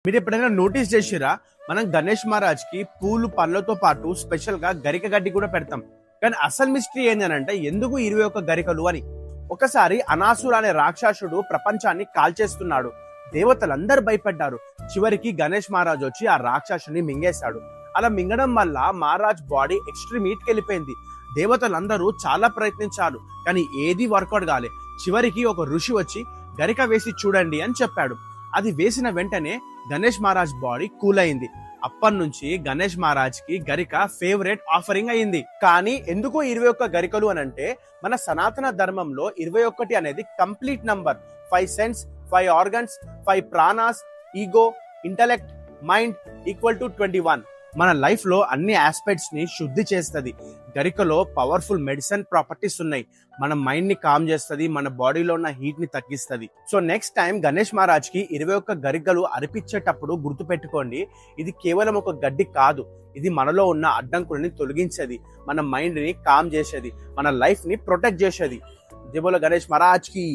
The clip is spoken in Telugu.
మీరు ఎప్పుడైనా నోటీస్ చేసిరా? మనం గణేష్ మహారాజ్ కి పూలు పండ్లతో పాటు స్పెషల్ గా గరిక గడ్డి కూడా పెడతాం. కానీ అసలు మిస్టరీ ఏంటంటే ఎందుకు 21 గరికలు అని. ఒకసారి అనాసుర అనే రాక్షసుడు ప్రపంచాన్ని కాల్చేస్తున్నాడు. దేవతలందరూ భయపడ్డారు. చివరికి గణేష్ మహారాజ్ వచ్చి ఆ రాక్షసుని మింగేశాడు. అలా మింగడం వల్ల మహారాజ్ బాడీ ఎక్స్ట్రీమ్ హీట్ వెళ్ళిపోయింది. దేవతలందరూ చాలా ప్రయత్నించారు, కానీ ఏది వర్కౌట్ కాలే. చివరికి ఒక ఋషి వచ్చి గరిక వేసి చూడండి అని చెప్పాడు. అది వేసిన వెంటనే గణేష్ మహారాజ్ బాడీ కూల్ అయింది. అప్పటి నుంచి గణేష్ మహారాజ్ కి గరిక ఫేవరెట్ ఆఫరింగ్ అయింది. కానీ ఎందుకు 21 గరికలు అని అంటే, మన సనాతన ధర్మంలో 21 అనేది కంప్లీట్ నంబర్. 5 సెన్స్, 5 ఆర్గన్స్, 5 ప్రాణాస్, ego, intellect, mind equal to 21. మన లైఫ్ లో అన్ని ఆస్పెక్ట్స్ ని శుద్ధి చేస్తుంది. గరికలో పవర్ఫుల్ మెడిసిన్ ప్రాపర్టీస్ ఉన్నాయి. మన మైండ్ ని కామ్ చేస్తుంది, మన బాడీలో ఉన్న హీట్ ని తగ్గిస్తుంది. So next time Ganesh Maharaj కి 21 గరికలు అర్పించేటప్పుడు గుర్తు పెట్టుకోండి, ఇది కేవలం ఒక గడ్డి కాదు. ఇది మనలో ఉన్న అడ్డంకులని తొలగించేది, మన మైండ్ ని కామ్ చేసేది, మన లైఫ్ ని ప్రొటెక్ట్ చేసేది. జై బోలో గణేష్ మహారాజ్ కి.